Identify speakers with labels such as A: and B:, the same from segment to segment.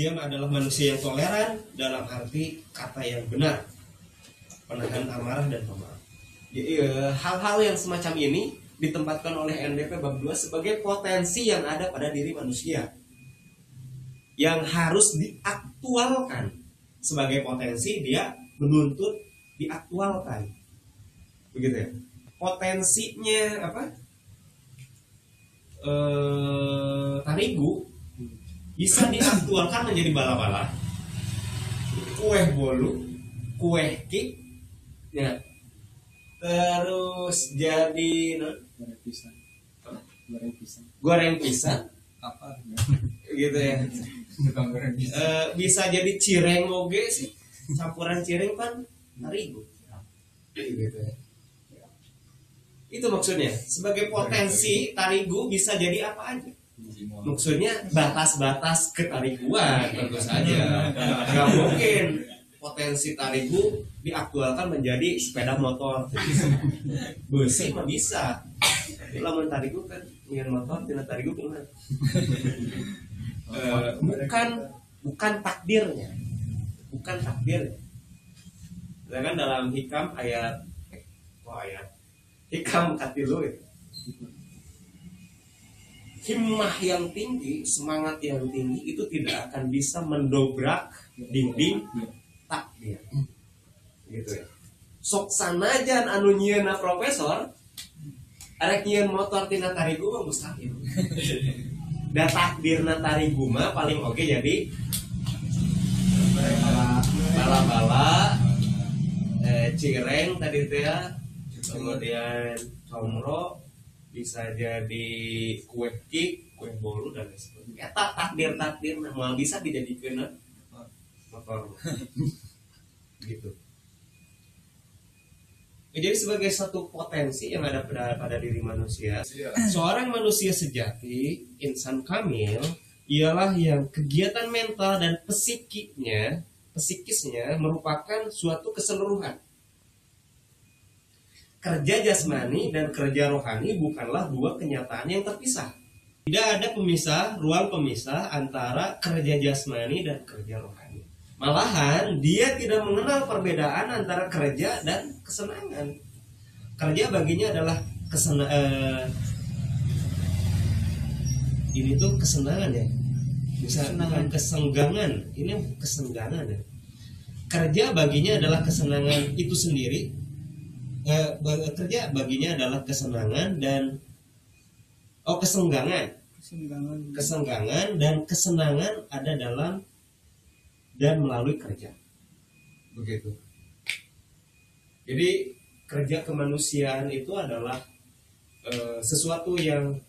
A: Dia adalah manusia yang toleran dalam arti kata yang benar, penahan amarah dan pemaaf. Hal-hal yang semacam ini ditempatkan oleh NDP bab 2 sebagai potensi yang ada pada diri manusia yang harus diaktualkan. Sebagai potensi dia menuntut diaktualkan, begitu ya. Potensinya apa? Tarigu bisa diaktualkan menjadi bala-bala, kue bolu, kue kik, ya. Terus jadi goreng pisang,
B: apa
A: gitu ya. Bisa jadi cireng oge sih, campuran cireng kan tarigu, gitu ya. Itu maksudnya. Sebagai potensi tarigu bisa jadi apa aja. Maksudnya batas-batas ketariguan tentu saja. Gak mungkin potensi tarigu diaktualkan menjadi sepeda motor. Besi mah bisa. Tapi lamun tarigu kan dengan motor tidak tarigu gimana? Bukan takdirnya. Bukan takdirnya. Sedangkan dalam hikam ayat hikam katilu itu. Himmah yang tinggi, semangat yang tinggi itu tidak akan bisa mendobrak dinding takdir. Gitu ya. Sok sanajan anu nyieunna profesor, arek nyieun motor tina tarigu mah mustahil. Da takdirna tarigu mah paling oke jadi bala-bala, cireng tadi teh, kemudian comro, bisa jadi kue kik, kue bolu dan lain sebagainya. Eta takdir mau bisa dijadikan motor, gitu. Jadi sebagai satu potensi yang ada pada diri manusia, seorang manusia sejati, insan kamil, ialah yang kegiatan mental dan psikisnya merupakan suatu keseluruhan. Kerja jasmani dan kerja rohani bukanlah dua kenyataan yang terpisah. Tidak ada ruang pemisah antara kerja jasmani dan kerja rohani. Malahan dia tidak mengenal perbedaan antara kerja dan kesenangan. Kerja baginya adalah ini tuh kesenangan ya. Bukan kesenggangan, ini kesenggangan ya. Kerja baginya adalah kesenangan itu sendiri. Kerja baginya adalah kesenangan dan kesenggangan dan kesenangan ada dalam dan melalui kerja, begitu. Jadi kerja kemanusiaan itu adalah sesuatu yang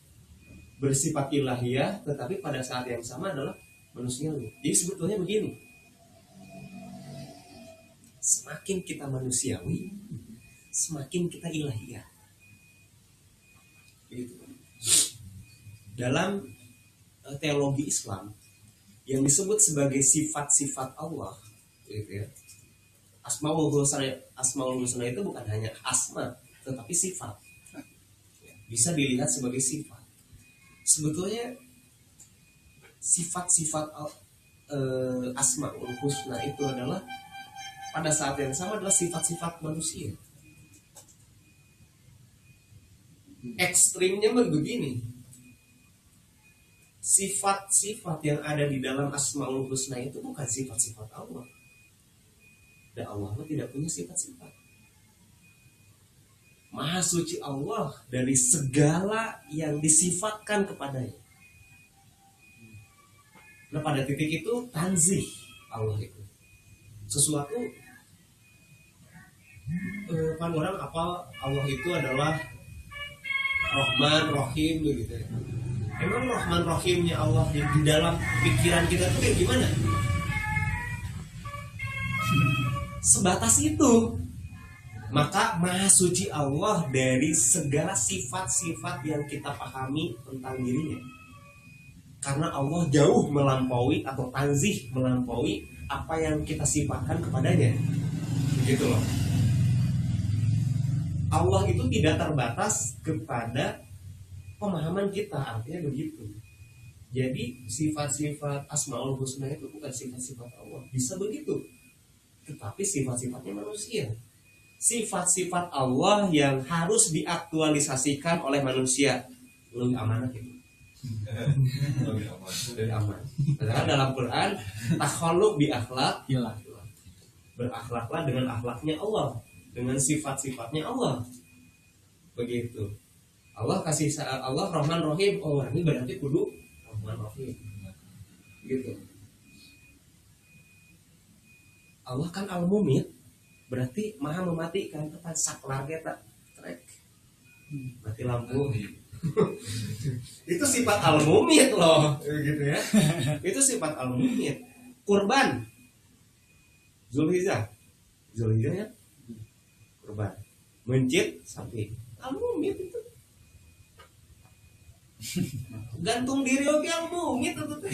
A: bersifat ilahiyah, tetapi pada saat yang sama adalah manusiawi. Jadi sebetulnya begini, semakin kita manusiawi, semakin kita ilahiyah. Gitu. Dalam teologi Islam yang disebut sebagai sifat-sifat Allah, gitu ya. Asmaul husna itu bukan hanya asma, tetapi sifat. Bisa dilihat sebagai sifat. Sebetulnya sifat-sifat asmaul husna itu adalah pada saat yang sama adalah sifat-sifat manusia. Ekstrimnya begini, sifat-sifat yang ada di dalam Asmaul Husna itu bukan sifat-sifat Allah, dan Allah tidak punya sifat-sifat. Maha suci Allah dari segala yang disifatkan kepadanya. Nah pada titik itu tanzih Allah itu sesuatu kan orang apa Allah itu adalah Rahman Rahim begitu ya. Emang Rahman Rahimnya Allah di dalam pikiran kita tuh kayak gimana? Sebatas itu. Maka maha suci Allah dari segala sifat-sifat yang kita pahami tentang dirinya. Karena Allah jauh melampaui atau tanzih melampaui apa yang kita sifatkan kepadanya. Begitu loh. Allah itu tidak terbatas kepada pemahaman kita, artinya begitu. Jadi sifat-sifat Asmaul Husna itu bukan sifat-sifat Allah, bisa begitu, tetapi sifat-sifatnya manusia. Sifat-sifat Allah yang harus diaktualisasikan oleh manusia lebih amanah gitu. Lebih aman. Padahal dalam Quran takhalluq bi akhlaq, berakhlaklah dengan akhlaknya Allah, dengan sifat-sifatnya Allah. Begitu. Allah kasih Allah Rahman Rahim, oh ini berarti kudu Rahman Rahim. Gitu. Allah kan Al-Mumit, berarti Maha mematikan, tepat saklar kita trek. Mati lampu. Itu sifat Al-Mumit loh, gitu ya. Itu sifat Al-Mumit. Kurban. Zulhijjah ya. Kurban. Mencit sapi. Al-Mumit itu. Gantung diri oke Al-Mumit itu teh.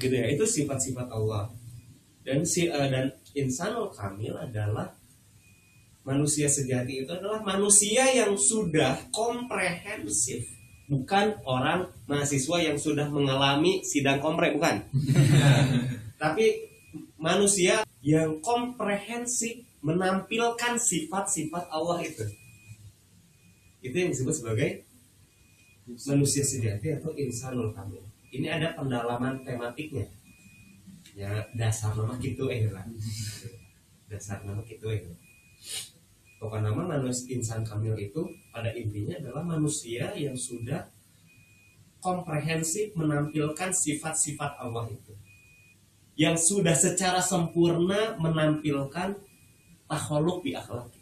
A: Gitu ya, itu sifat-sifat Allah. Dan insanul kamil adalah manusia sejati, itu adalah manusia yang sudah komprehensif, bukan orang mahasiswa yang sudah mengalami sidang kompre, bukan. Tapi manusia yang komprehensif menampilkan sifat-sifat Allah itu yang disebut sebagai manusia sejati atau insanul kamil. Ini ada pendalaman tematiknya. Ya dasar nama gitu lah. Dasar nama gitu Pokoknya nama manusia insan kamil itu pada intinya adalah manusia yang sudah komprehensif menampilkan sifat-sifat Allah itu. Yang sudah secara sempurna menampilkan takhalluq bi akhlaq.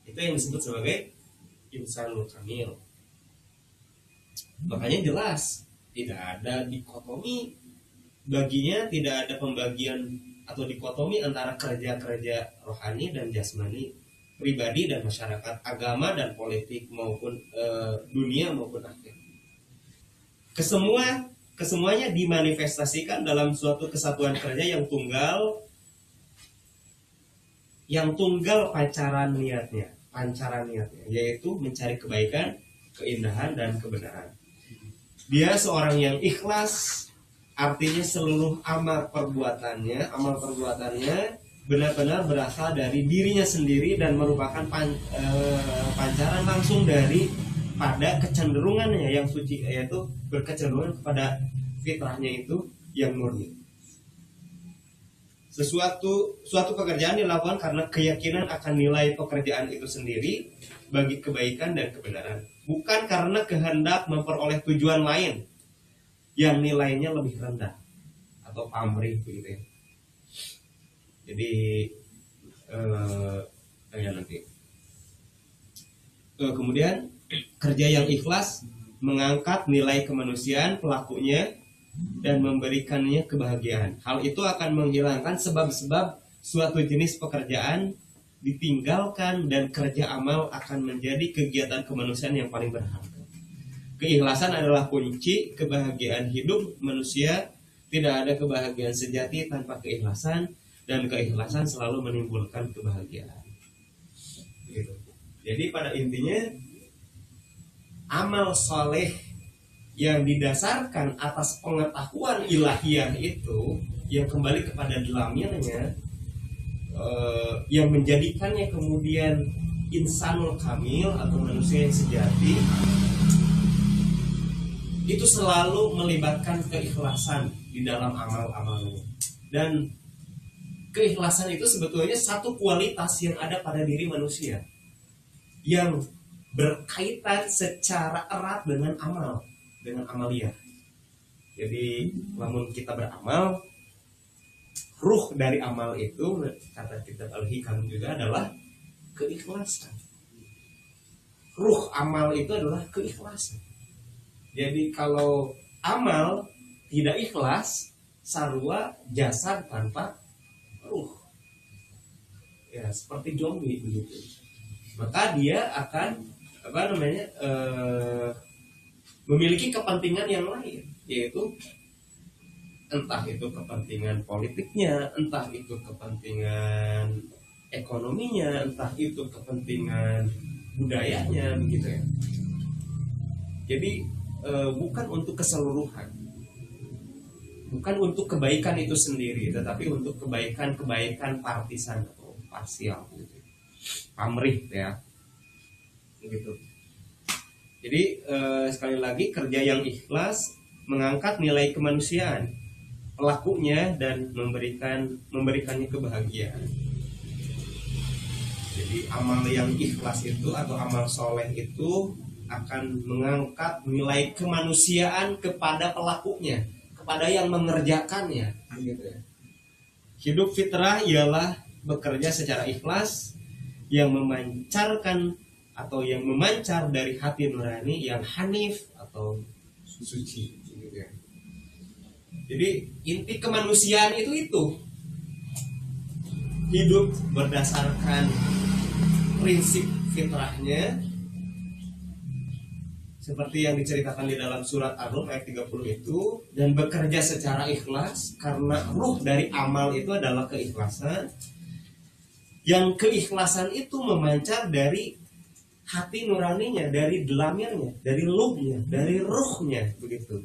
A: Itu yang disebut sebagai insanul kamil. Makanya jelas tidak ada dikotomi baginya, tidak ada pembagian atau dikotomi antara kerja-kerja rohani dan jasmani, pribadi dan masyarakat, agama dan politik, maupun dunia maupun akhir. Kesemuanya dimanifestasikan dalam suatu kesatuan kerja yang tunggal pancaran niatnya, yaitu mencari kebaikan, keindahan dan kebenaran. Dia seorang yang ikhlas, artinya seluruh amal perbuatannya benar-benar berasal dari dirinya sendiri dan merupakan pancaran langsung dari pada kecenderungannya yang suci, yaitu berkecenderungan kepada fitrahnya itu yang murni. Suatu pekerjaan dilakukan karena keyakinan akan nilai pekerjaan itu sendiri bagi kebaikan dan kebenaran, bukan karena kehendak memperoleh tujuan lain yang nilainya lebih rendah atau pamrih begitu ya. Jadi nanti kemudian kerja yang ikhlas mengangkat nilai kemanusiaan pelakunya dan memberikannya kebahagiaan. Hal itu akan menghilangkan sebab-sebab suatu jenis pekerjaan ditinggalkan dan kerja amal akan menjadi kegiatan kemanusiaan yang paling berharga. Keikhlasan adalah kunci kebahagiaan hidup manusia. Tidak ada kebahagiaan sejati tanpa keikhlasan, dan keikhlasan selalu menimbulkan kebahagiaan. Gitu. Jadi pada intinya amal soleh yang didasarkan atas pengetahuan ilahiyah itu, yang kembali kepada dalamnya, yang menjadikannya kemudian insanul kamil atau manusia yang sejati, itu selalu melibatkan keikhlasan di dalam amal-amalnya. Dan keikhlasan itu sebetulnya satu kualitas yang ada pada diri manusia, yang berkaitan secara erat dengan amal, dengan amaliyah. Jadi namun kita beramal, ruh dari amal itu, kata kitab Al-Hikam juga, adalah keikhlasan. Ruh amal itu adalah keikhlasan. Jadi kalau amal tidak ikhlas, sarua jasad tanpa ruh, ya seperti zombie begitu. Maka dia akan memiliki kepentingan yang lain, yaitu entah itu kepentingan politiknya, entah itu kepentingan ekonominya, entah itu kepentingan budayanya begitu ya. Jadi bukan untuk keseluruhan, bukan untuk kebaikan itu sendiri, tetapi untuk kebaikan partisan atau parsial gitu. Pamrih ya begitu. Jadi sekali lagi, kerja yang ikhlas mengangkat nilai kemanusiaan pelakunya dan memberikannya kebahagiaan. Jadi amal yang ikhlas itu atau amal soleh itu akan mengangkat nilai kemanusiaan kepada pelakunya, kepada yang mengerjakannya. Gitu ya. Hidup fitrah ialah bekerja secara ikhlas yang memancarkan atau yang memancar dari hati nurani yang hanif atau suci. Gitu ya. Jadi inti kemanusiaan itu hidup berdasarkan prinsip fitrahnya seperti yang diceritakan di dalam surat Ar-Rum ayat 30 itu, dan bekerja secara ikhlas karena ruh dari amal itu adalah keikhlasan. Yang keikhlasan itu memancar dari hati nuraninya, dari delamirnya, dari luhnya, dari ruhnya begitu.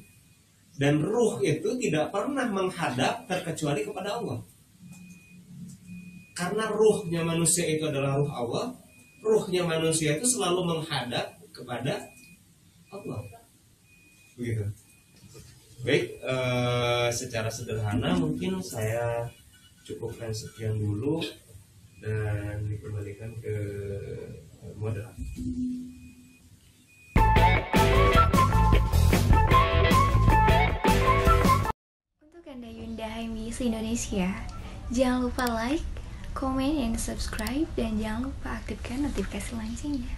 A: Dan ruh itu tidak pernah menghadap terkecuali kepada Allah. Karena ruhnya manusia itu adalah ruh Allah, ruhnya manusia itu selalu menghadap kepada Allah. Begitu. Baik, secara sederhana mungkin saya cukupkan sekian dulu dan dikembalikan ke moderator.
B: Untuk Anda Yunda HMBC Indonesia, jangan lupa like, komen, dan subscribe, dan jangan lupa aktifkan notifikasi loncengnya.